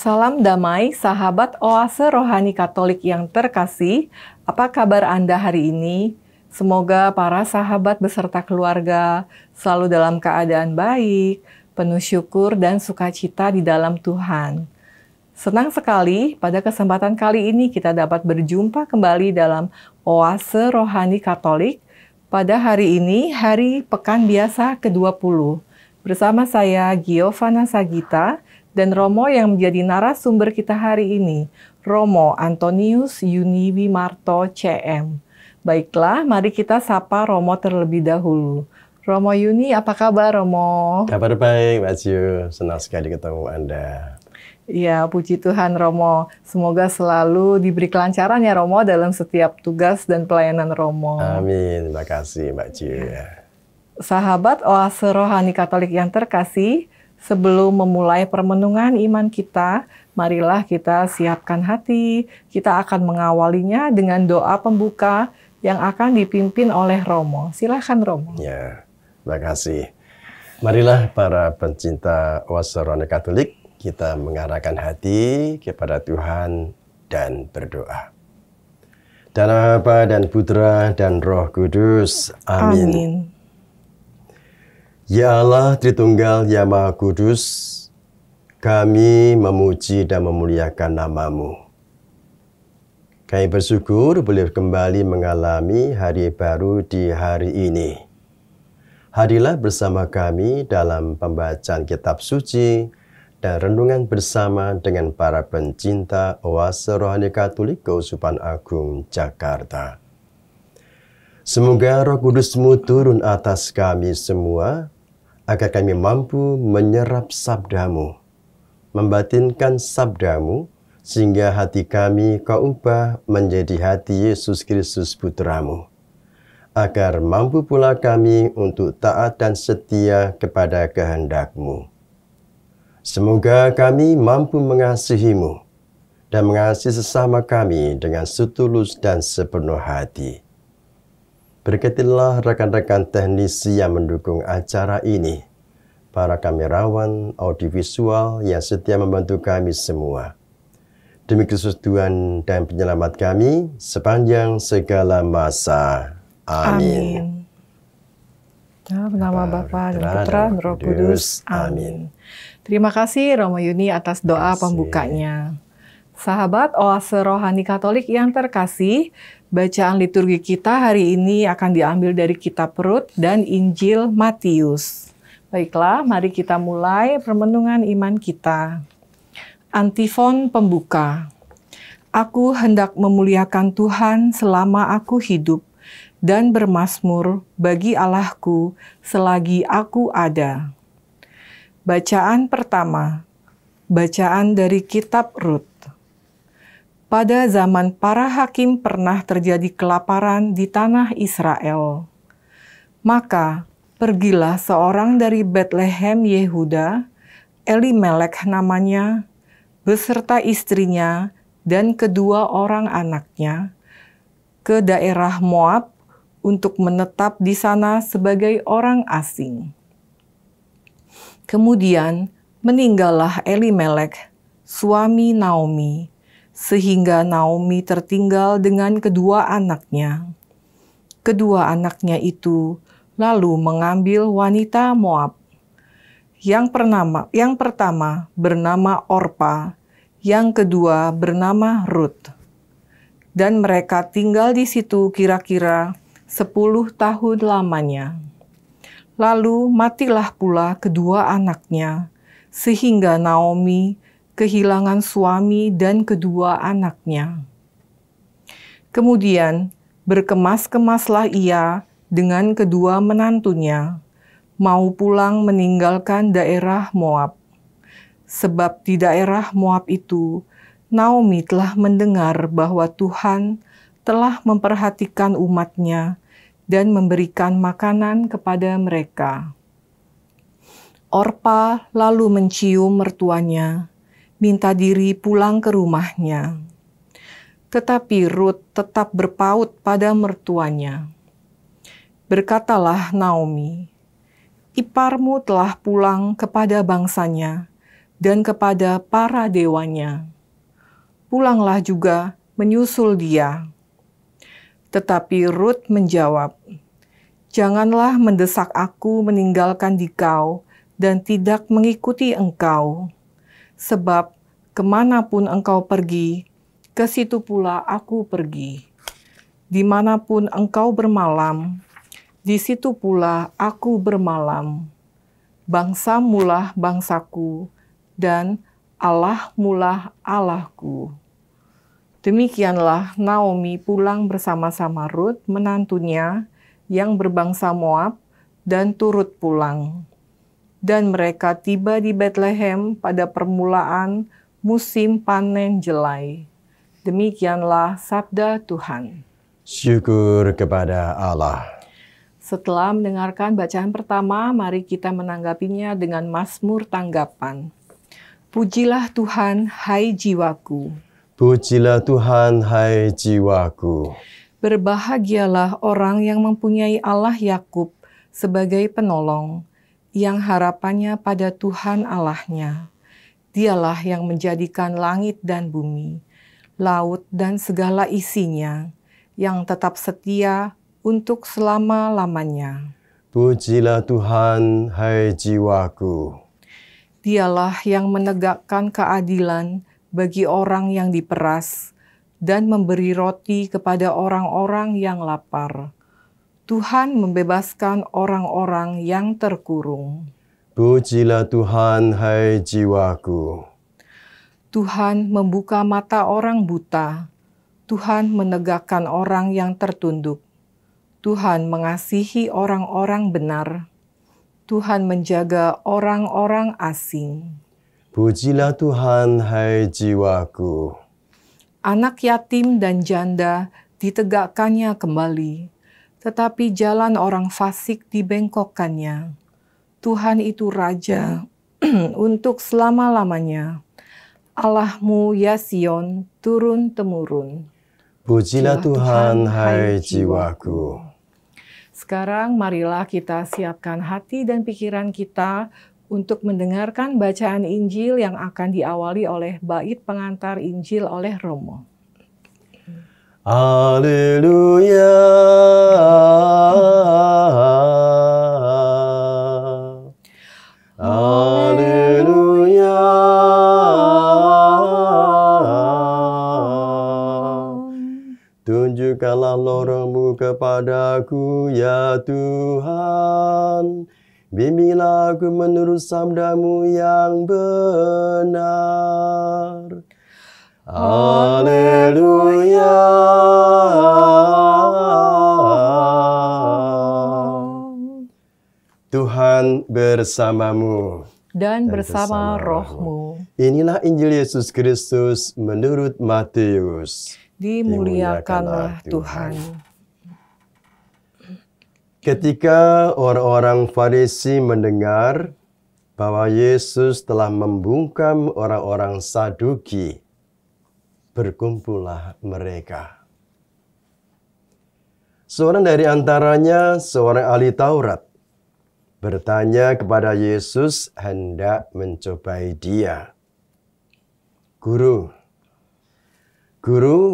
Salam damai, sahabat Oase Rohani Katolik yang terkasih. Apa kabar Anda hari ini? Semoga para sahabat beserta keluarga selalu dalam keadaan baik, penuh syukur dan sukacita di dalam Tuhan. Senang sekali pada kesempatan kali ini kita dapat berjumpa kembali dalam Oase Rohani Katolik pada hari ini, hari Pekan Biasa ke-20. Bersama saya, Giovanna Sagita, dan Romo yang menjadi narasumber kita hari ini, Romo Antonius Yuniwi Marto, CM. Baiklah, mari kita sapa Romo terlebih dahulu. Romo Yuni, apa kabar Romo? Kabar baik, Mbak Jiu. Senang sekali ketemu Anda. Ya, puji Tuhan Romo. Semoga selalu diberi kelancaran ya Romo dalam setiap tugas dan pelayanan Romo. Amin, terima kasih Mbak Jiu. Sahabat Oase Rohani Katolik yang terkasih, sebelum memulai permenungan iman kita, marilah kita siapkan hati. Kita akan mengawalinya dengan doa pembuka yang akan dipimpin oleh Romo. Silakan Romo. Ya, terima kasih. Marilah para pencinta Oase Rohani Katolik, kita mengarahkan hati kepada Tuhan dan berdoa. Dan Bapa dan Putra dan Roh Kudus. Amin. Amin. Ya Allah Tritunggal, Ya Maha Kudus, kami memuji dan memuliakan nama-Mu. Kami bersyukur boleh kembali mengalami hari baru di hari ini. Hadirlah bersama kami dalam pembacaan kitab suci dan renungan bersama dengan para pencinta Oase Rohani Katolik Keuskupan Agung Jakarta. Semoga Roh Kudus-Mu turun atas kami semua, agar kami mampu menyerap sabda-Mu, membatinkan sabda-Mu, sehingga hati kami Kau ubah menjadi hati Yesus Kristus Putra-Mu, agar mampu pula kami untuk taat dan setia kepada kehendak-Mu. Semoga kami mampu mengasihi-Mu dan mengasihi sesama kami dengan setulus dan sepenuh hati. Berkatilah rekan-rekan teknisi yang mendukung acara ini, para kamerawan, audiovisual yang setia membantu kami semua. Demi Kristus Tuhan dan penyelamat kami sepanjang segala masa. Amin. Dalam nama Bapa dan Putra dan Roh Kudus. Amin. Terima kasih Romo Yuni atas doa pembukanya. Sahabat Oase Rohani Katolik yang terkasih, bacaan liturgi kita hari ini akan diambil dari kitab Rut dan Injil Matius. Baiklah, mari kita mulai permenungan iman kita. Antifon pembuka. Aku hendak memuliakan Tuhan selama aku hidup dan bermazmur bagi Allahku selagi aku ada. Bacaan pertama. Bacaan dari kitab Rut. Pada zaman para hakim pernah terjadi kelaparan di tanah Israel. Maka pergilah seorang dari Betlehem Yehuda, Elimelek namanya, beserta istrinya dan kedua orang anaknya, ke daerah Moab untuk menetap di sana sebagai orang asing. Kemudian meninggallah Elimelek, suami Naomi, sehingga Naomi tertinggal dengan kedua anaknya. Kedua anaknya itu lalu mengambil wanita Moab. Yang pertama bernama Orpa, yang kedua bernama Rut. Dan mereka tinggal di situ kira-kira 10 tahun lamanya. Lalu matilah pula kedua anaknya, sehingga Naomi kehilangan suami dan kedua anaknya. Kemudian berkemas-kemaslah ia dengan kedua menantunya, mau pulang meninggalkan daerah Moab. Sebab di daerah Moab itu, Naomi telah mendengar bahwa Tuhan telah memperhatikan umatnya dan memberikan makanan kepada mereka. Orpa lalu mencium mertuanya, minta diri pulang ke rumahnya. Tetapi Rut tetap berpaut pada mertuanya. Berkatalah Naomi, "Iparmu telah pulang kepada bangsanya, dan kepada para dewanya. Pulanglah juga menyusul dia. Tetapi Rut menjawab, "Janganlah mendesak aku meninggalkan dikau dan tidak mengikuti engkau. Sebab kemanapun engkau pergi, ke situ pula aku pergi. Dimanapun engkau bermalam, di situ pula aku bermalam. Bangsamulah bangsaku, dan Allahmulah Allahku." Demikianlah Naomi pulang bersama-sama Rut, menantunya, yang berbangsa Moab, dan turut pulang. Dan mereka tiba di Betlehem pada permulaan musim panen jelai. Demikianlah sabda Tuhan. Syukur kepada Allah. Setelah mendengarkan bacaan pertama, mari kita menanggapinya dengan mazmur tanggapan. Pujilah Tuhan, hai jiwaku. Pujilah Tuhan, hai jiwaku. Berbahagialah orang yang mempunyai Allah Yakub sebagai penolong, yang harapannya pada Tuhan Allahnya. Dialah yang menjadikan langit dan bumi, laut dan segala isinya, yang tetap setia untuk selama-lamanya. Pujilah Tuhan, hai jiwaku. Dialah yang menegakkan keadilan bagi orang yang diperas, dan memberi roti kepada orang-orang yang lapar. Tuhan membebaskan orang-orang yang terkurung. Pujilah Tuhan, hai jiwaku. Tuhan membuka mata orang buta. Tuhan menegakkan orang yang tertunduk. Tuhan mengasihi orang-orang benar. Tuhan menjaga orang-orang asing. Pujilah Tuhan, hai jiwaku. Anak yatim dan janda ditegakkannya kembali, tetapi jalan orang fasik dibengkokkannya. Tuhan itu Raja untuk selama-lamanya. Allahmu, ya Sion, turun-temurun. Pujilah Tuhan, hai jiwaku. Sekarang marilah kita siapkan hati dan pikiran kita untuk mendengarkan bacaan Injil yang akan diawali oleh bait pengantar Injil oleh Romo. Haleluya. Haleluya. Tunjukkanlah lorongmu kepadaku, ya Tuhan. Bimbinglah aku menurut sabdamu yang benar. Haleluya. Tuhan bersamamu. Dan bersama rohmu. Inilah Injil Yesus Kristus menurut Matius. Dimuliakanlah Tuhan. Ketika orang-orang Farisi mendengar bahwa Yesus telah membungkam orang-orang Saduki, berkumpullah mereka. Seorang dari antaranya, seorang ahli Taurat, bertanya kepada Yesus hendak mencobai dia. Guru,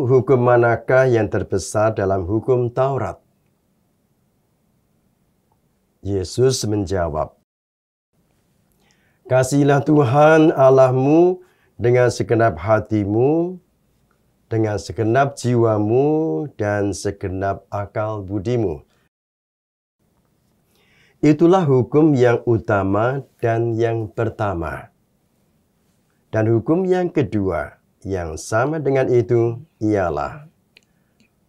hukum manakah yang terbesar dalam hukum Taurat? Yesus menjawab, "Kasihilah Tuhan Allahmu dengan segenap hatimu, dengan segenap jiwamu, dan segenap akal budimu." Itulah hukum yang utama dan yang pertama. Dan hukum yang kedua yang sama dengan itu ialah,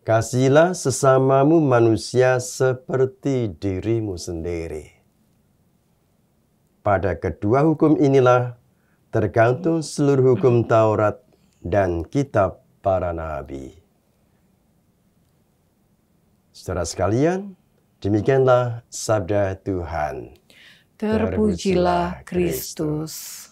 kasihilah sesamamu manusia seperti dirimu sendiri. Pada kedua hukum inilah tergantung seluruh hukum Taurat dan kitab para nabi. Saudara sekalian, demikianlah sabda Tuhan. Terpujilah Kristus.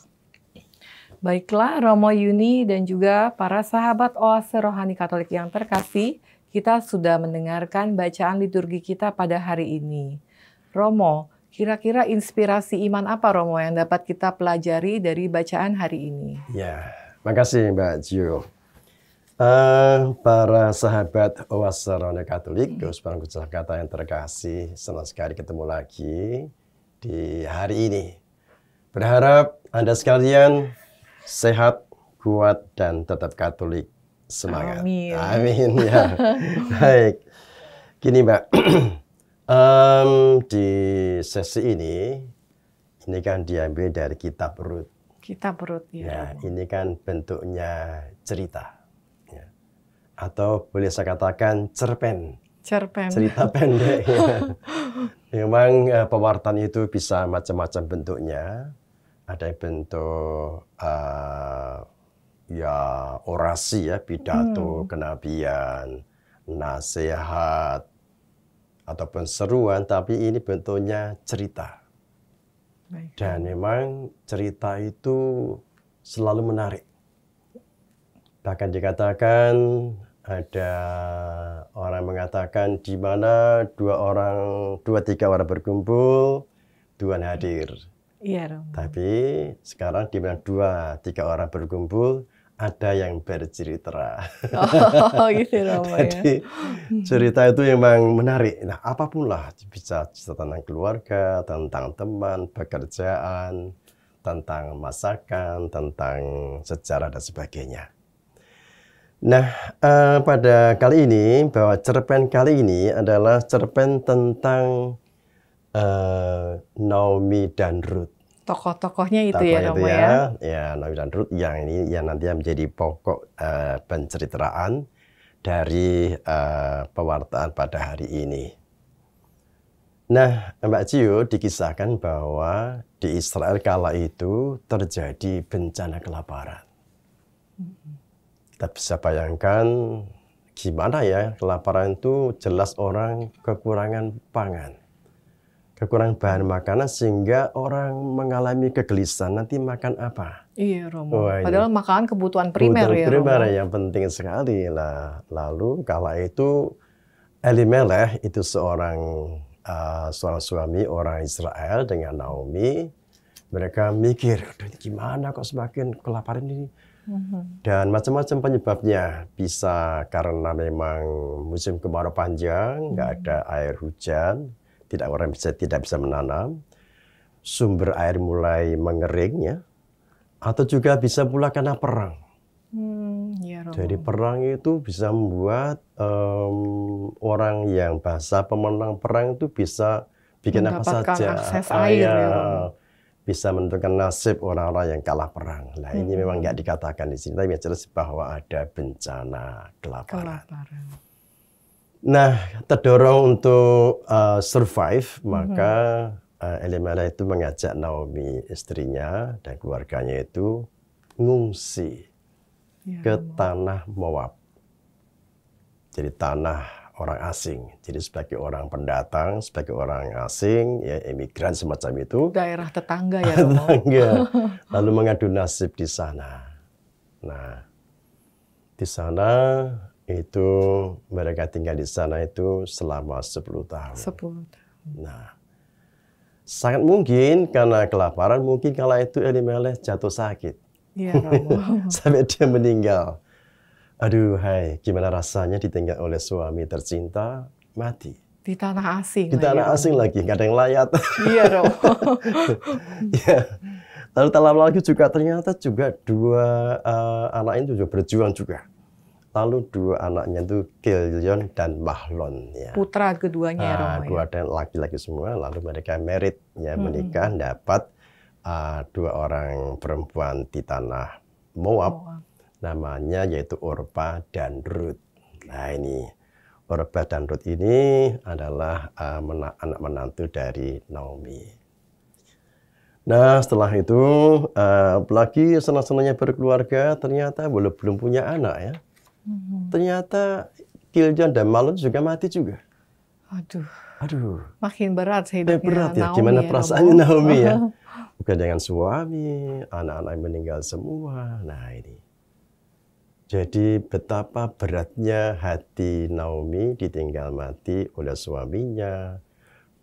Baiklah, Romo Yuni dan juga para sahabat Oase Rohani Katolik yang terkasih, kita sudah mendengarkan bacaan liturgi kita pada hari ini. Romo, Kira-kira inspirasi iman apa, Romo, yang dapat kita pelajari dari bacaan hari ini? Ya, makasih Mbak Gio. Para sahabat Oase Rohani Katolik, Keuskupan Jakarta yang terkasih, senang sekali ketemu lagi di hari ini. Berharap Anda sekalian sehat, kuat, dan tetap Katolik. Semangat. Amin. Amin ya. Baik. Gini Mbak, di sesi ini kan diambil dari kitab Rut. Kitab Rut, ya. Nah, ini kan bentuknya cerita. Ya. Atau boleh saya katakan cerpen. Cerpen. Cerita pendek. Ya. Memang pewartaan itu bisa macam-macam bentuknya. Ada yang bentuk ya orasi ya, pidato, kenabian, nasihat, ataupun seruan, tapi ini bentuknya cerita. Baik. Dan memang cerita itu selalu menarik. Bahkan dikatakan ada orang mengatakan di mana dua tiga orang berkumpul, Tuhan hadir. Iya, Romo. Tapi sekarang di mana 2-3 orang berkumpul, ada yang bercerita. Oh, gitu, Romo, ya. Jadi cerita itu memang menarik. Nah, apapun lah, bisa cerita tentang keluarga, tentang teman, pekerjaan, tentang masakan, tentang sejarah dan sebagainya. Nah, pada kali ini, bahwa cerpen kali ini adalah cerpen tentang Naomi dan Ruth. Tokoh-tokohnya itu ya, Romo, ya. Ya, Naomi dan Ruth yang ini yang nantinya menjadi pokok penceritaan dari pewartaan pada hari ini. Nah, Mbak Gio, dikisahkan bahwa di Israel kala itu terjadi bencana kelaparan. Kita bisa bayangkan gimana ya, kelaparan itu jelas orang kekurangan pangan. Kekurangan bahan makanan sehingga orang mengalami kegelisahan, nanti makan apa? Iya, Romo. Wah, Padahal makanan kebutuhan primer ya, primer Romo. yang penting sekali lah. Lalu kala itu Elimelech itu seorang suami orang Israel dengan Naomi. Mereka mikir, aduh ini gimana kok semakin kelaparan ini? Dan macam-macam penyebabnya. Bisa karena memang musim kemarau panjang, nggak ada air hujan. Orang tidak bisa menanam, sumber air mulai mengering ya, atau juga bisa pula karena perang. Ya, Romo. Jadi perang itu bisa membuat orang yang bahasa pemenang perang itu bisa bikin apa saja, akses air, ya, Romo. bisa menentukan nasib orang-orang yang kalah perang. Nah ini memang nggak dikatakan di sini, tapi jelas bahwa ada bencana kelaparan. Nah, terdorong untuk survive, maka Elimelech itu mengajak Naomi, istrinya dan keluarganya itu ngungsi ke tanah Moab. Jadi tanah orang asing. Jadi sebagai orang pendatang, sebagai orang asing, ya emigran semacam itu. Daerah tetangga ya, Romo. Tetangga. Lalu mengadu nasib di sana. Nah, di sana itu mereka tinggal di sana itu selama 10 tahun. 10 tahun. Nah, sangat mungkin karena kelaparan, mungkin kala itu Elimelech jatuh sakit. Iya, Romo. Sampai dia meninggal. Aduh, hai, gimana rasanya ditinggal oleh suami tercinta, mati. Di tanah asing. Di tanah asing lagi, nggak ada yang layat. Iya, Romo. Ya. Lalu tak lama lagi juga ternyata juga 2 anak itu juga berjuang juga. Lalu 2 anaknya itu Kilion dan Mahlon. Ya. Putra keduanya ya, Romo. Dua dan laki-laki semua. Lalu mereka married, ya, menikah, dapat 2 orang perempuan di tanah Moab. Namanya yaitu Orpa dan Ruth. Nah ini, Orpa dan Ruth ini adalah anak menantu dari Naomi. Nah setelah itu, apalagi senang-senangnya berkeluarga, ternyata belum punya anak ya. Ternyata Kilion dan Mahlon juga mati juga. Aduh. Makin berat hidupnya berat ya. Naomi. Gimana ya, perasaannya Naomi ya? Bukan dengan suami, anak-anak meninggal semua. Nah ini. Jadi betapa beratnya hati Naomi ditinggal mati oleh suaminya,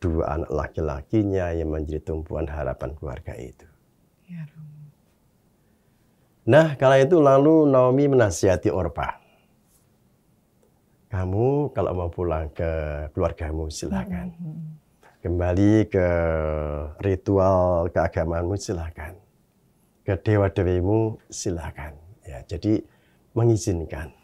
dua anak laki-lakinya yang menjadi tumpuan harapan keluarga itu. Ya, Romo. Nah, kala itu lalu Naomi menasihati Orpa. Kamu kalau mau pulang ke keluargamu silakan. Kembali ke ritual keagamaanmu silakan. Ke dewa-dewimu silakan. Ya, jadi mengizinkan.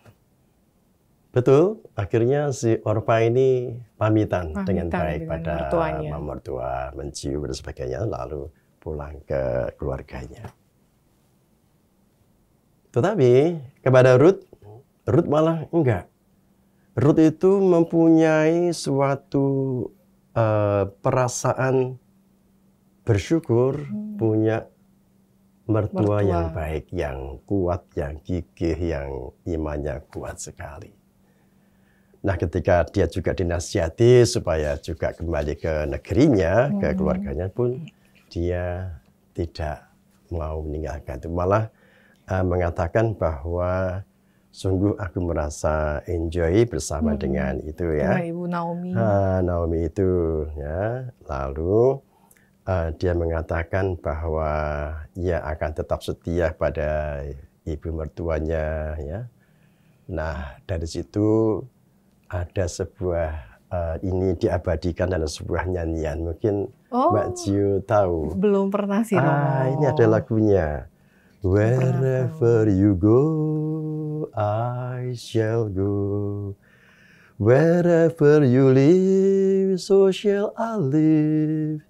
Betul, akhirnya si Orpa ini pamitan dengan baik pada mertua, mencium dan sebagainya, lalu pulang ke keluarganya. Tetapi kepada Ruth malah enggak. Ruth itu mempunyai suatu perasaan bersyukur, punya mertua yang baik, yang kuat, yang gigih, yang imannya kuat sekali. Nah, ketika dia juga dinasihati supaya juga kembali ke negerinya, ke keluarganya pun, dia tidak mau meninggalkan itu. Malah mengatakan bahwa sungguh aku merasa enjoy bersama dengan itu ya. Ibu Naomi. Naomi itu ya. Lalu dia mengatakan bahwa ia akan tetap setia pada ibu mertuanya ya. Nah, dari situ ada sebuah ini diabadikan dalam sebuah nyanyian. Mungkin Mbak Jiu tahu. Belum pernah sih, Romo. Ini ada lagunya. Wherever you go, I shall go. Wherever you live, so shall I live.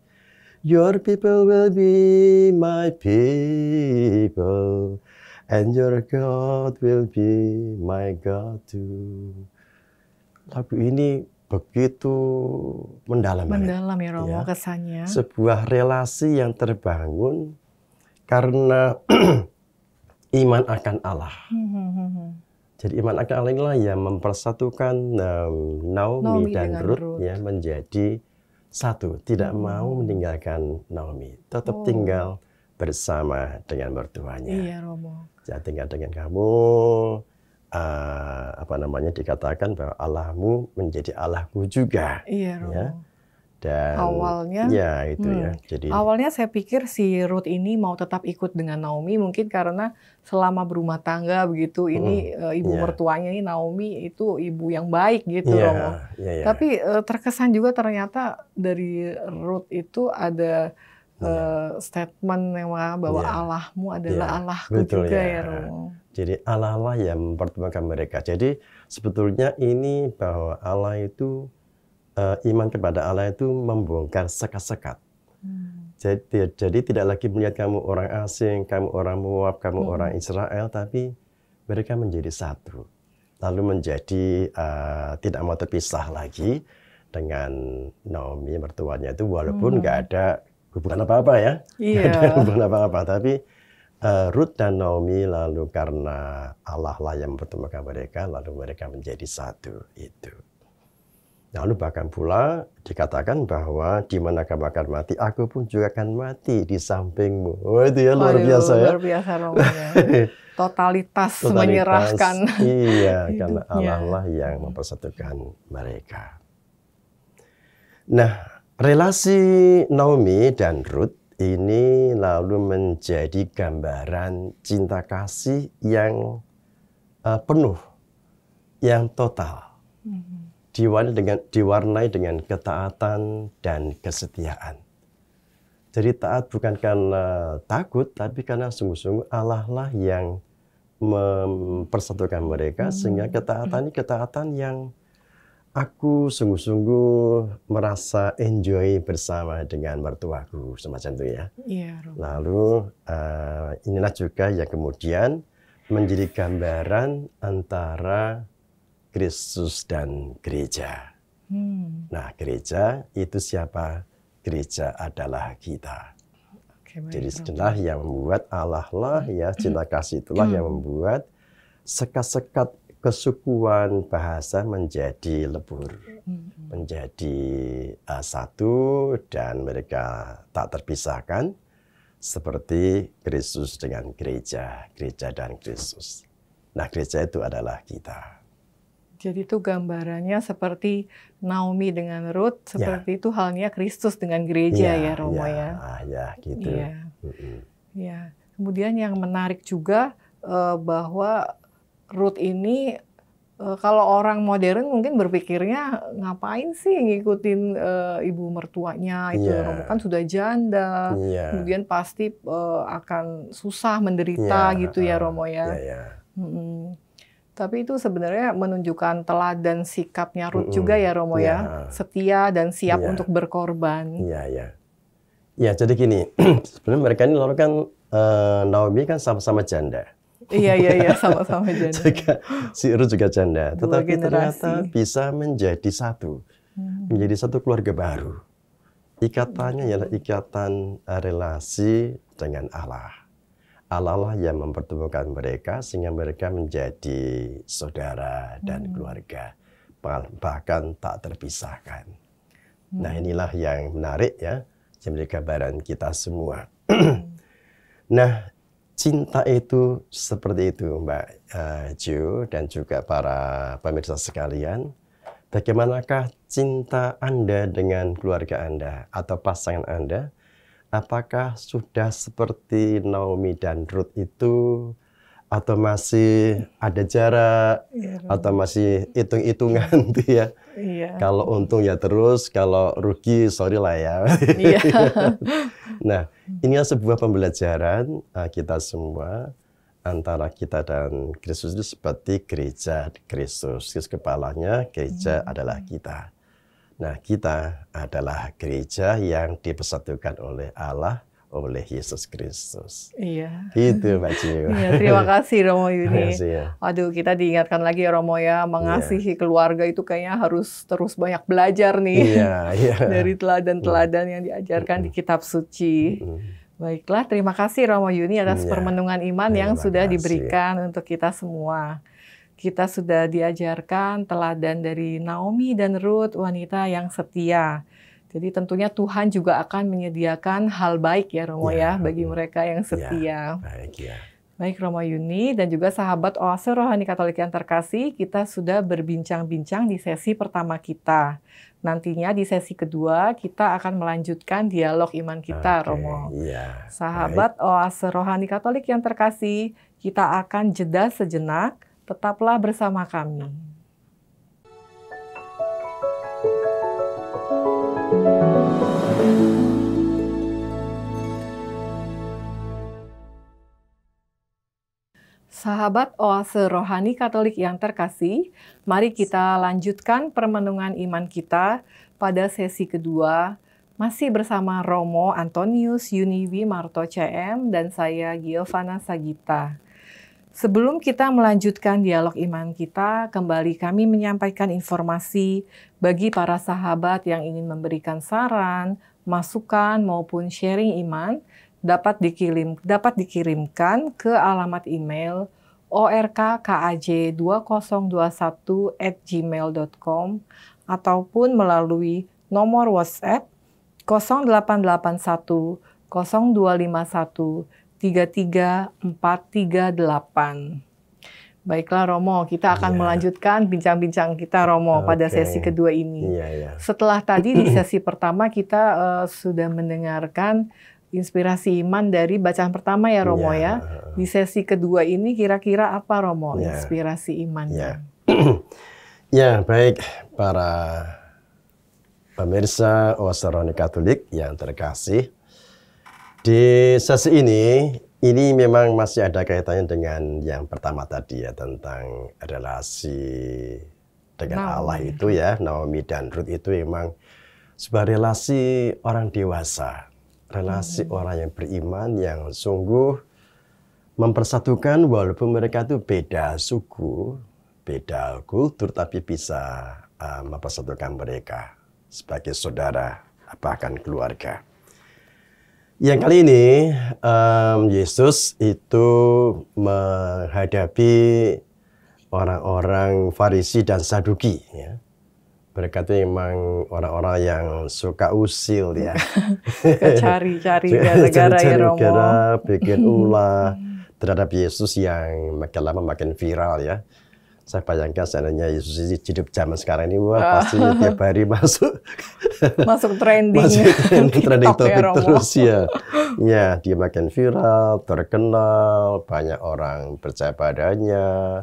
Your people will be my people, and your God will be my God too. Lagu ini begitu mendalam. Mendalam ya Romo, kesannya. Sebuah relasi yang terbangun karena iman akan Allah. Jadi iman akan Allah inilah yang mempersatukan Naomi dan Ruth ya, menjadi satu. Tidak mau meninggalkan Naomi. Tetap tinggal bersama dengan mertuanya. Iya, Romo. Saya tinggal dengan kamu. Dikatakan bahwa Allahmu menjadi Allahku juga. Iya, Romo. Ya. Dan awalnya jadi awalnya saya pikir si Ruth ini mau tetap ikut dengan Naomi mungkin karena selama berumah tangga begitu ini ibu mertuanya ini Naomi itu ibu yang baik gitu Romo. Tapi terkesan juga ternyata dari Ruth itu ada statement yang bahwa Allahmu adalah Allahku juga ya Romo. Jadi Allah lah yang mempertemukan mereka. Jadi sebetulnya ini bahwa Allah itu iman kepada Allah itu membongkar sekat-sekat. Jadi tidak lagi melihat kamu orang asing, kamu orang Moab, kamu orang Israel, tapi mereka menjadi satu. Lalu menjadi tidak mau terpisah lagi dengan Naomi mertuanya itu, walaupun nggak ada hubungan apa-apa ya. Nggak ada hubungan apa-apa, tapi Ruth dan Naomi lalu karena Allah lah yang mempertemukan mereka, lalu mereka menjadi satu itu. Lalu bahkan pula dikatakan bahwa di mana kamu akan mati, aku pun juga akan mati di sampingmu. Oh itu ya luar biasa ya. Luar biasa Romo. Totalitas menyerahkan. Iya, karena Allah lah yang mempersatukan mereka. Nah, relasi Naomi dan Ruth ini lalu menjadi gambaran cinta kasih yang penuh, yang total. Diwarnai dengan ketaatan dan kesetiaan. Jadi taat bukan karena takut, tapi karena sungguh-sungguh Allah lah yang mempersatukan mereka, sehingga ketaatan ini ketaatan yang aku sungguh-sungguh merasa enjoy bersama dengan mertuaku, semacam itu ya. Lalu inilah juga yang kemudian menjadi gambaran antara Kristus dan gereja. Nah, gereja itu siapa? Gereja adalah kita. Jadi itulah yang membuat Allah lah ya, cinta kasih itulah yang membuat sekat-sekat kesukuan bahasa menjadi lebur, menjadi satu dan mereka tak terpisahkan seperti Kristus dengan gereja, gereja dan Kristus. Nah, gereja itu adalah kita. Jadi itu gambarannya seperti Naomi dengan Ruth, seperti itu halnya Kristus dengan gereja ya Romo ya. Ya, gitu. Ya. Kemudian yang menarik juga bahwa Ruth ini kalau orang modern mungkin berpikirnya ngapain sih ngikutin ibu mertuanya itu, Romo kan sudah janda, kemudian pasti akan susah menderita gitu ya Romo ya. Tapi itu sebenarnya menunjukkan teladan sikapnya Ruth juga ya Romo ya, setia dan siap untuk berkorban. Ya, jadi gini, sebenarnya mereka ini lalu kan Naomi kan sama-sama janda. Iya, sama-sama janda. Si Ruth juga janda, tetapi ternyata bisa menjadi satu, menjadi satu keluarga baru. Ikatannya ialah ikatan relasi dengan Allah. Allah lah yang mempertemukan mereka sehingga mereka menjadi saudara dan keluarga, bahkan tak terpisahkan. Nah, inilah yang menarik ya, yang menjadi gambaran kita semua. Nah, cinta itu seperti itu, Mbak Jo dan juga para pemirsa sekalian. Bagaimanakah cinta Anda dengan keluarga Anda atau pasangan Anda? Apakah sudah seperti Naomi dan Ruth itu, atau masih ada jarak, atau masih hitung-hitungan tuh ya? Kalau untung ya terus, kalau rugi sorry lah ya. Nah, ini sebuah pembelajaran kita semua antara kita dan Kristus itu seperti gereja Kristus. Kristus kepalanya, gereja adalah kita. Nah, kita adalah gereja yang dipersatukan oleh Allah, oleh Yesus Kristus. Iya. Gitu, Mbak Cio. Iya, terima kasih Romo Yuni. Ya. Aduh, kita diingatkan lagi ya Romo ya, mengasihi keluarga itu kayaknya harus terus banyak belajar nih. Dari teladan-teladan yang diajarkan di kitab suci. Baiklah, terima kasih Romo Yuni atas permenungan iman yang sudah diberikan untuk kita semua. Kita sudah diajarkan teladan dari Naomi dan Ruth, wanita yang setia. Jadi tentunya Tuhan juga akan menyediakan hal baik ya Romo ya bagi mereka yang setia. Baik Romo Yuni dan juga sahabat Oase Rohani Katolik yang terkasih, kita sudah berbincang-bincang di sesi pertama kita. Nantinya di sesi kedua kita akan melanjutkan dialog iman kita Romo. Sahabat Oase Rohani Katolik yang terkasih, kita akan jeda sejenak. Tetaplah bersama kami. Sahabat Oase Rohani Katolik yang terkasih, mari kita lanjutkan permenungan iman kita pada sesi kedua, masih bersama Romo Antonius Yuniwi Marto CM dan saya Giovanna Sagita. Sebelum kita melanjutkan dialog iman kita, kembali kami menyampaikan informasi bagi para sahabat yang ingin memberikan saran, masukan, maupun sharing iman, dapat dikirimkan ke alamat email orkkaj2021@gmail.com ataupun melalui nomor WhatsApp 0881 0251 33438. Baiklah Romo, kita akan melanjutkan bincang-bincang kita Romo pada sesi kedua ini. Setelah tadi di sesi pertama kita sudah mendengarkan inspirasi iman dari bacaan pertama ya Romo ya. Di sesi kedua ini kira-kira apa Romo inspirasi imannya? Ya, baik para pemirsa Oase Rohani Katolik yang terkasih. Di sesi ini memang masih ada kaitannya dengan yang pertama tadi ya, tentang relasi dengan Allah itu ya. Naomi dan Ruth itu memang sebuah relasi orang dewasa, relasi orang yang beriman yang sungguh mempersatukan walaupun mereka itu beda suku, beda kultur, tapi bisa mempersatukan mereka sebagai saudara, bahkan keluarga. Yang kali ini Yesus itu menghadapi orang-orang Farisi dan Saduki. Ya. Mereka itu memang orang-orang yang suka usil ya. Cari-cari gara-gara ya Romo. Bikin ulah terhadap Yesus yang makin lama makin viral ya. Saya bayangkan seandainya Yesus hidup zaman sekarang ini, wah pasti tiap hari masuk trending, trending topik ya, terus ya. Ya, dia makin viral, terkenal, banyak orang percaya padanya,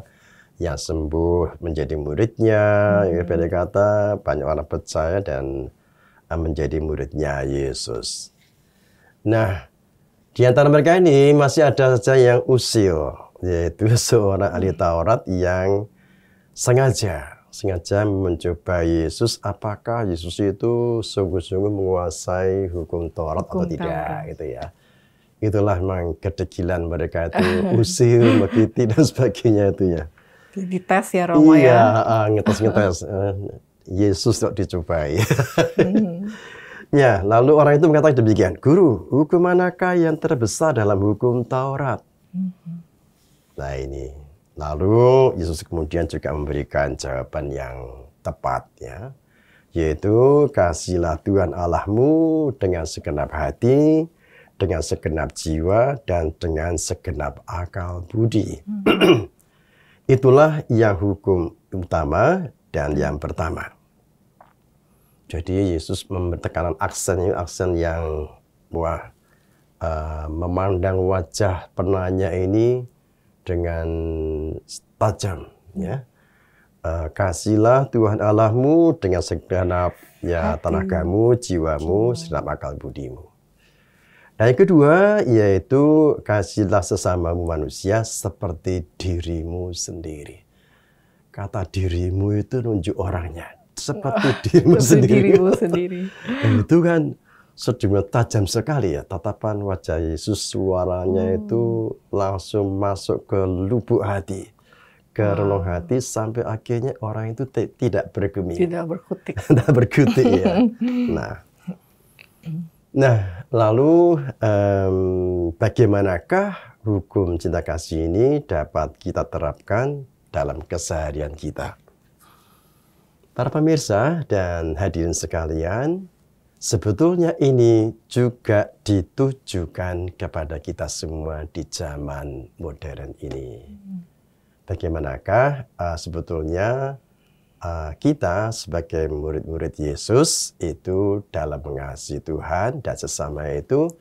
yang sembuh menjadi muridnya, pendek kata banyak orang percaya dan menjadi muridnya Yesus. Nah, di antara mereka ini masih ada saja yang usil, yaitu seorang ahli Taurat yang sengaja mencoba Yesus, apakah Yesus itu sungguh-sungguh menguasai hukum Taurat atau tidak, gitu ya. Itulah memang kedegilan mereka itu, usil, mengkritik dan sebagainya itu ya. Dites ya Romo iya, ya. ngetes. Yesus tidak dicobai. Ya, lalu orang itu mengatakan demikian, Guru, hukum manakah yang terbesar dalam hukum Taurat? Nah ini. Lalu Yesus kemudian juga memberikan jawaban yang tepat ya, yaitu kasihlah Tuhan Allahmu dengan segenap hati, dengan segenap jiwa, dan dengan segenap akal budi. Itulah yang hukum utama dan yang pertama. Jadi Yesus memberikan aksen yang memandang wajah penanya ini dengan tajam, ya. Kasihlah Tuhan Allahmu dengan segenap tenagamu, jiwamu, segenap akal budimu. Dan yang kedua yaitu kasihlah sesamamu manusia seperti dirimu sendiri. Kata dirimu itu nunjuk orangnya, seperti dirimu sendiri. Itu kan sejumlah tajam sekali ya, tatapan wajah Yesus, suaranya itu langsung masuk ke lubuk hati, ke relung hati, sampai akhirnya orang itu tidak bergeming. Tidak berkutik. Tidak berkutik ya. Nah, lalu bagaimanakah hukum cinta kasih ini dapat kita terapkan dalam keseharian kita? Para pemirsa dan hadirin sekalian, sebetulnya ini juga ditujukan kepada kita semua di zaman modern ini. Bagaimanakah sebetulnya kita sebagai murid-murid Yesus itu dalam mengasihi Tuhan dan sesama itu,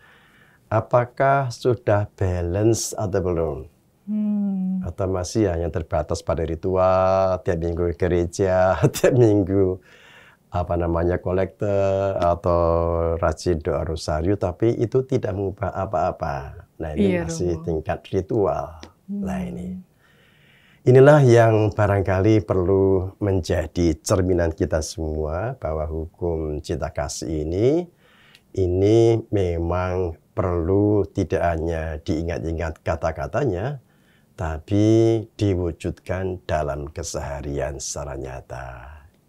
apakah sudah balance atau belum? Atau masih hanya terbatas pada ritual, tiap minggu gereja, tiap minggu kolekte atau rajin doa rosario, tapi itu tidak mengubah apa-apa. Nah ini masih tingkat ritual. Nah inilah yang barangkali perlu menjadi cerminan kita semua, bahwa hukum cinta kasih ini memang perlu tidak hanya diingat-ingat kata-katanya, tapi diwujudkan dalam keseharian secara nyata.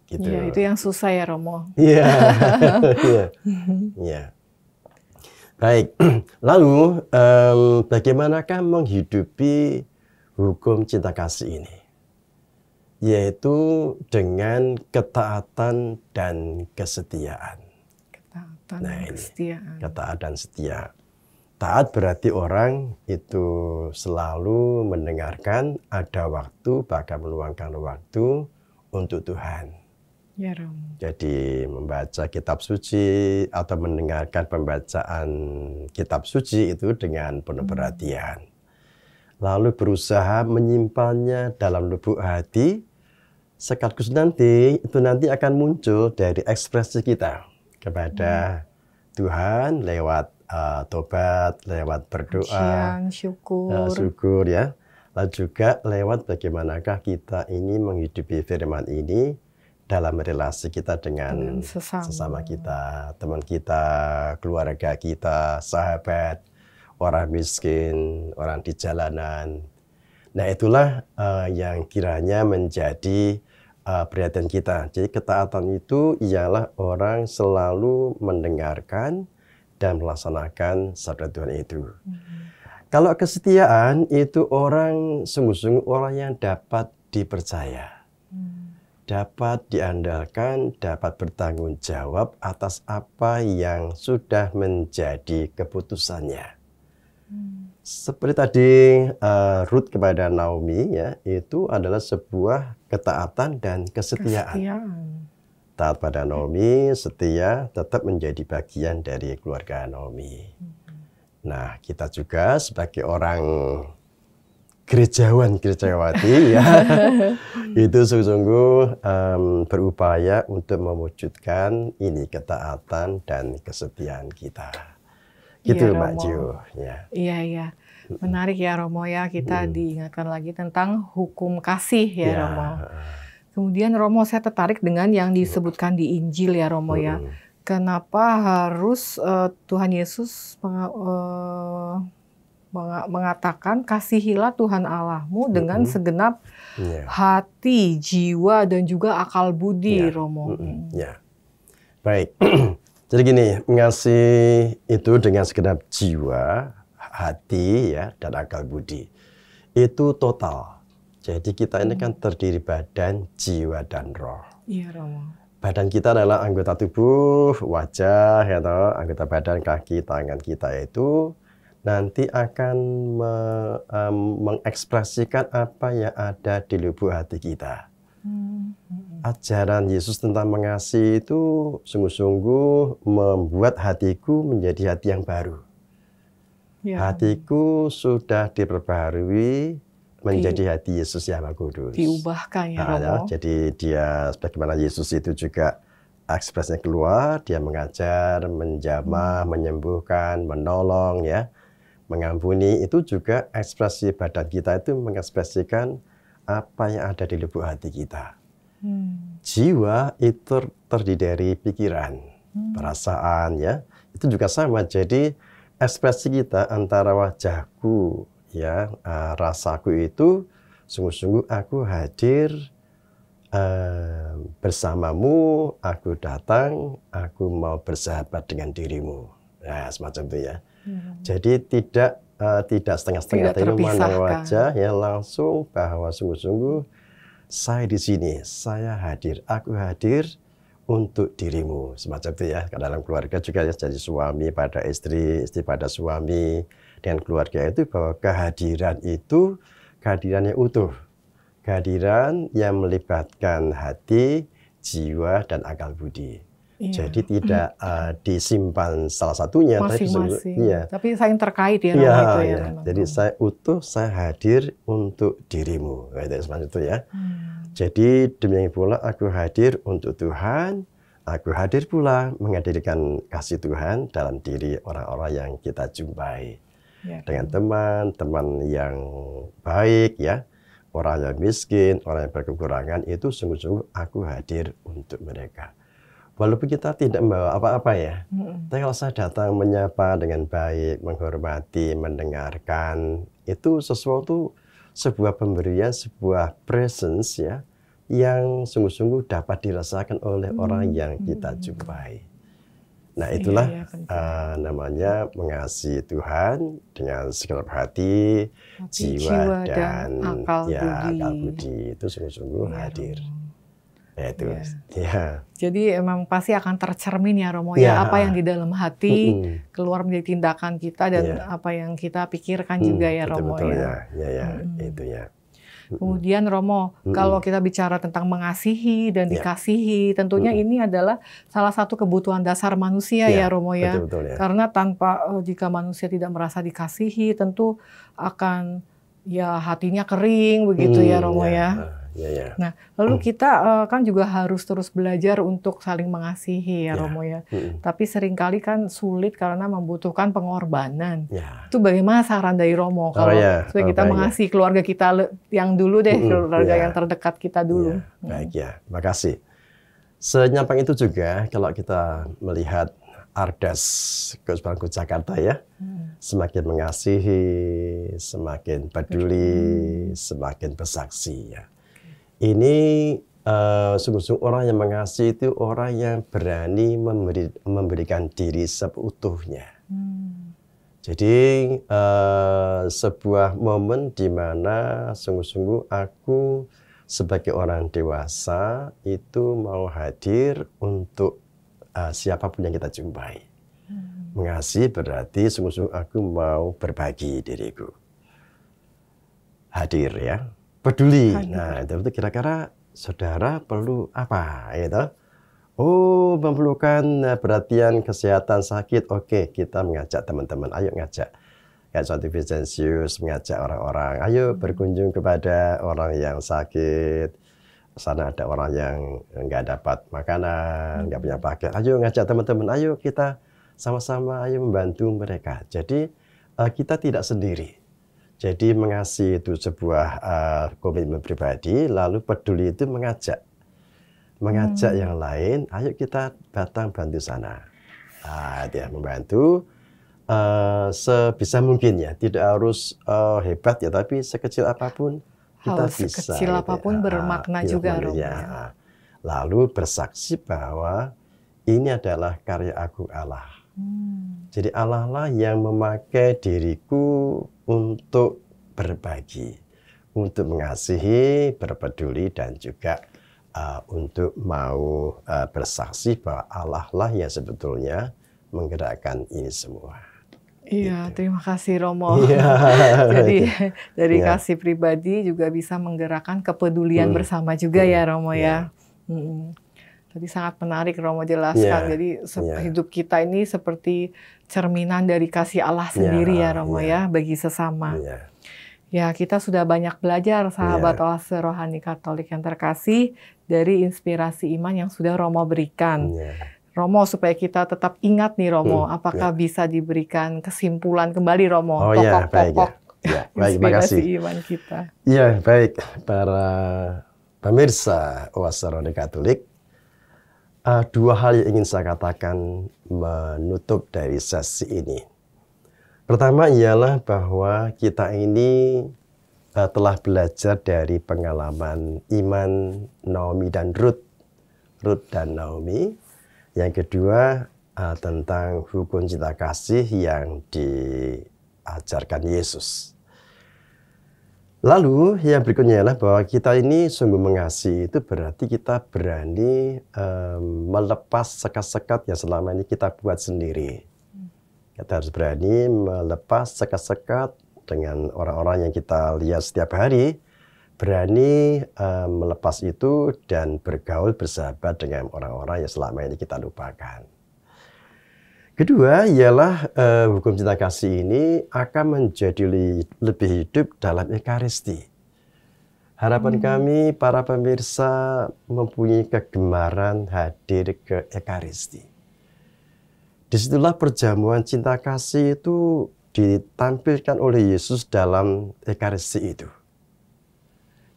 Gitu. Ya, itu yang susah ya Romo. Iya. Ya. Baik. Lalu bagaimanakah menghidupi hukum cinta kasih ini? Yaitu dengan ketaatan dan kesetiaan. Ketaatan dan kesetiaan. Ketaatan dan setia. Taat berarti orang itu selalu mendengarkan, ada waktu, bahkan meluangkan waktu untuk Tuhan. Ya, Romo. Jadi membaca kitab suci atau mendengarkan pembacaan kitab suci itu dengan penuh perhatian. Lalu berusaha menyimpannya dalam lubuk hati, sekaligus nanti akan muncul dari ekspresi kita kepada Tuhan lewat tobat, lewat berdoa, syukur ya. Lalu juga lewat bagaimanakah kita ini menghidupi firman ini dalam relasi kita dengan sesama kita, teman kita, keluarga kita, sahabat, orang miskin, orang di jalanan. Nah itulah yang kiranya menjadi perhatian kita. Jadi ketaatan itu ialah orang selalu mendengarkan dan melaksanakan sabda Tuhan itu. Kalau kesetiaan itu orang sungguh-sungguh orang yang dapat dipercaya. Dapat diandalkan, dapat bertanggung jawab atas apa yang sudah menjadi keputusannya. Seperti tadi Ruth kepada Naomi ya, itu adalah sebuah ketaatan dan kesetiaan. Taat pada Naomi, setia, tetap menjadi bagian dari keluarga Naomi. Nah, kita juga sebagai orang gerejawan, gerejawati ya, itu sungguh-sungguh berupaya untuk mewujudkan ini ketaatan dan kesetiaan kita. Gitu, iya, Mbak Romo. Jiu. Ya. Iya, iya. Menarik ya Romo ya, kita diingatkan lagi tentang hukum kasih ya Romo. Kemudian Romo, saya tertarik dengan yang disebutkan di Injil ya Romo ya. Kenapa harus Tuhan Yesus mengatakan kasihilah Tuhan Allahmu dengan segenap hati, jiwa, dan juga akal budi, Romo. Ya. Baik. Jadi gini, mengasihi itu dengan segenap jiwa, hati, ya, dan akal budi. Itu total. Jadi kita ini kan terdiri badan, jiwa, dan roh. Iya, Romo. Badan kita adalah anggota tubuh, wajah, ya toh, anggota badan, kaki, tangan kita itu nanti akan mengekspresikan apa yang ada di lubuk hati kita. Ajaran Yesus tentang mengasihi itu sungguh-sungguh membuat hatiku menjadi hati yang baru. Ya. Hatiku sudah diperbarui menjadi hati Yesus yang Maha Kudus. Diubahkan ya, Romo. Jadi dia sebagaimana Yesus itu juga ekspresinya keluar, dia mengajar, menjamah, menyembuhkan, menolong, ya, mengampuni. Itu juga ekspresi badan kita itu mengekspresikan apa yang ada di lubuk hati kita. Jiwa itu terdiri dari pikiran, perasaan, ya, itu juga sama. Jadi ekspresi kita antara wajahku, ya, rasaku itu sungguh-sungguh aku hadir bersamamu, aku datang, aku mau bersahabat dengan dirimu. Nah, semacam itu ya. Jadi tidak setengah-setengah, tapi memandang wajah ya langsung bahwa sungguh-sungguh saya di sini, saya hadir, aku hadir untuk dirimu, semacam itu ya. Dalam keluarga juga ya, jadi suami pada istri, istri pada suami, dan keluarga itu bahwa kehadiran itu kehadiran yang utuh, kehadiran yang melibatkan hati, jiwa, dan akal budi. Iya. Jadi tidak disimpan salah satunya, masing-masing. Tapi saling terkait ya, Romo, itu ya. Jadi saya utuh, saya hadir untuk dirimu, itu semacam itu ya. Jadi demikian pula aku hadir untuk Tuhan, aku hadir pula menghadirkan kasih Tuhan dalam diri orang-orang yang kita jumpai. Ya, dengan teman-teman yang baik, ya, orang yang miskin, orang yang berkekurangan, itu sungguh-sungguh aku hadir untuk mereka. Walaupun kita tidak membawa apa-apa ya, tapi kalau saya datang menyapa dengan baik, menghormati, mendengarkan, itu sesuatu, sebuah pemberian, sebuah presence ya, yang sungguh-sungguh dapat dirasakan oleh orang yang kita jumpai. Nah itulah namanya mengasihi Tuhan dengan segenap hati, jiwa, dan akal budi. Itu sungguh-sungguh hadir. Ya, itu. Ya. Jadi emang pasti akan tercermin ya, Romo, ya, apa yang di dalam hati keluar menjadi tindakan kita dan apa yang kita pikirkan juga ya, Romo. Betul, ya. Itu ya. Kemudian Romo, kalau kita bicara tentang mengasihi dan dikasihi, tentunya ini adalah salah satu kebutuhan dasar manusia ya, Romo ya. Betul, ya. Karena jika manusia tidak merasa dikasihi, tentu akan ya hatinya kering begitu ya, Romo ya. Nah, lalu kita kan juga harus terus belajar untuk saling mengasihi ya, Romo ya. Tapi seringkali kan sulit karena membutuhkan pengorbanan. Itu bagaimana saran dari Romo kalau supaya kita mengasihi keluarga kita yang dulu deh, keluarga yang terdekat kita dulu. Baik ya, makasih. Senyampang itu juga kalau kita melihat Ardas Keuskupan Jakarta ya, semakin mengasihi, semakin peduli, semakin bersaksi ya. Ini sungguh-sungguh orang yang mengasihi itu orang yang berani memberikan diri seutuhnya. Jadi sebuah momen di mana sungguh-sungguh aku sebagai orang dewasa itu mau hadir untuk siapapun yang kita jumpai. Mengasihi berarti sungguh-sungguh aku mau berbagi diriku. Hadir ya, peduli. Nah, itu kira-kira saudara perlu apa gitu? Oh, memerlukan perhatian kesehatan sakit. Oke, kita mengajak teman-teman, ayo ngajak. Kayak Santi Vincentius mengajak orang-orang, ayo berkunjung kepada orang yang sakit. Sana ada orang yang nggak dapat makanan, nggak punya pakaian. Ayo ngajak teman-teman, ayo kita sama-sama, ayo membantu mereka. Jadi kita tidak sendiri. Jadi mengasihi itu sebuah komitmen pribadi, lalu peduli itu mengajak yang lain, ayo kita datang bantu sana. Dia membantu sebisa mungkin ya, tidak harus hebat ya, tapi sekecil apapun kita bisa. Sekecil apapun bermakna juga, Romo. Lalu bersaksi bahwa ini adalah karya agung Allah. Jadi Allah lah yang memakai diriku untuk berbagi, untuk mengasihi, berpeduli, dan juga untuk mau bersaksi bahwa Allah lah yang sebetulnya menggerakkan ini semua. Iya, gitu. terima kasih Romo. Jadi dari kasih pribadi juga bisa menggerakkan kepedulian bersama juga ya Romo ya. Tadi sangat menarik Romo jelaskan. Jadi hidup kita ini seperti cerminan dari kasih Allah sendiri ya Romo ya, bagi sesama. Ya, kita sudah banyak belajar sahabat Oase Rohani Katolik yang terkasih dari inspirasi iman yang sudah Romo berikan. Romo, supaya kita tetap ingat nih Romo, apakah bisa diberikan kesimpulan kembali Romo, pokok-pokok inspirasi iman kita. Ya, baik para pemirsa Oase Rohani Katolik, dua hal yang ingin saya katakan menutup dari sesi ini. Pertama ialah bahwa kita ini telah belajar dari pengalaman iman Naomi dan Ruth dan Naomi. Yang kedua tentang hukum cinta kasih yang diajarkan Yesus. Lalu yang berikutnya adalah bahwa kita ini sungguh mengasihi itu berarti kita berani melepas sekat-sekat yang selama ini kita buat sendiri. Kita harus berani melepas sekat-sekat dengan orang-orang yang kita lihat setiap hari. Berani melepas itu dan bergaul bersahabat dengan orang-orang yang selama ini kita lupakan. Kedua ialah hukum cinta kasih ini akan menjadi lebih hidup dalam Ekaristi. Harapan kami para pemirsa mempunyai kegemaran hadir ke Ekaristi. Disitulah perjamuan cinta kasih itu ditampilkan oleh Yesus dalam Ekaristi itu.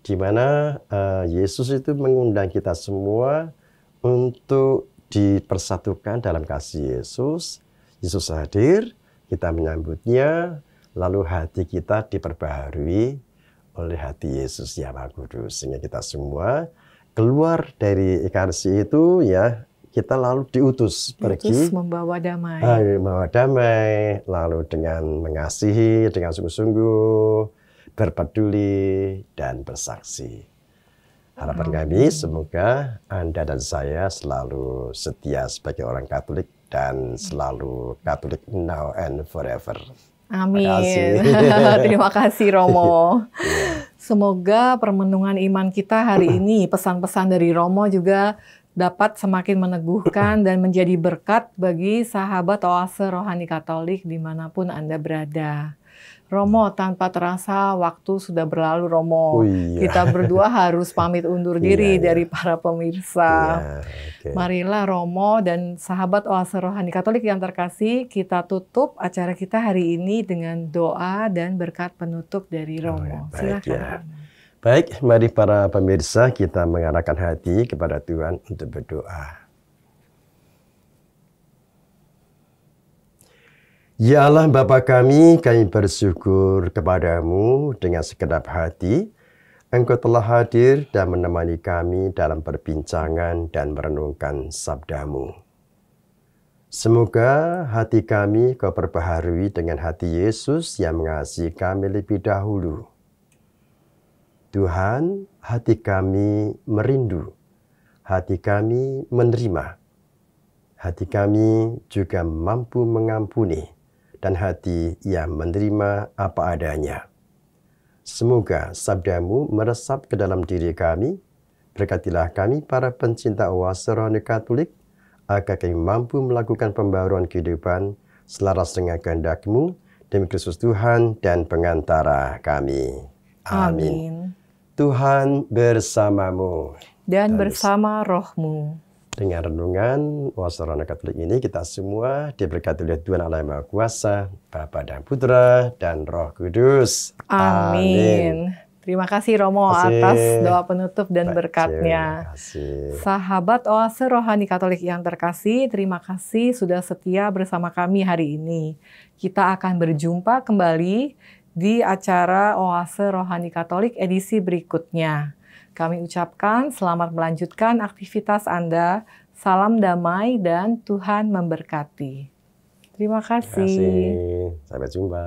Di mana Yesus itu mengundang kita semua untuk dipersatukan dalam kasih Yesus. Yesus hadir, kita menyambutnya, lalu hati kita diperbaharui oleh hati Yesus yang Maha Kudus. Sehingga kita semua keluar dari Ekaristi itu ya, kita lalu diutus pergi membawa damai. Membawa damai, lalu dengan mengasihi dengan sungguh-sungguh, berpeduli dan bersaksi. Harapan kami semoga Anda dan saya selalu setia sebagai orang Katolik dan selalu Katolik now and forever. Amin. Terima kasih Romo. Semoga permenungan iman kita hari ini, pesan-pesan dari Romo juga dapat semakin meneguhkan dan menjadi berkat bagi sahabat Oase Rohani Katolik dimanapun Anda berada. Romo, tanpa terasa waktu sudah berlalu Romo. Kita berdua harus pamit undur diri dari para pemirsa. Marilah Romo dan sahabat Oase Rohani Katolik yang terkasih, kita tutup acara kita hari ini dengan doa dan berkat penutup dari Romo. Silakan. Baik, mari para pemirsa kita mengarahkan hati kepada Tuhan untuk berdoa. Ya Allah Bapa kami bersyukur kepadamu dengan segenap hati. Engkau telah hadir dan menemani kami dalam perbincangan dan merenungkan sabdamu. Semoga hati kami kau perbaharui dengan hati Yesus yang mengasihi kami lebih dahulu. Tuhan, hati kami merindu, hati kami menerima, hati kami juga mampu mengampuni, dan hati yang menerima apa adanya. Semoga sabdamu meresap ke dalam diri kami. Berkatilah kami para pencinta oase rohani Katolik, agar kami mampu melakukan pembaruan kehidupan selaras dengan kehendak-Mu, demi Kristus Tuhan dan pengantara kami. Amin. Tuhan bersamamu. Dan bersama rohmu. Dengan renungan oase rohani Katolik ini, kita semua diberkati oleh Tuhan Allah Yang Maha Kuasa, Bapa dan Putra dan Roh Kudus. Amin. Terima kasih Romo atas doa penutup dan berkatnya. Sahabat oase rohani Katolik yang terkasih, terima kasih sudah setia bersama kami hari ini. Kita akan berjumpa kembali di acara oase rohani Katolik edisi berikutnya. Kami ucapkan selamat melanjutkan aktivitas Anda. Salam damai dan Tuhan memberkati. Terima kasih. Sampai jumpa.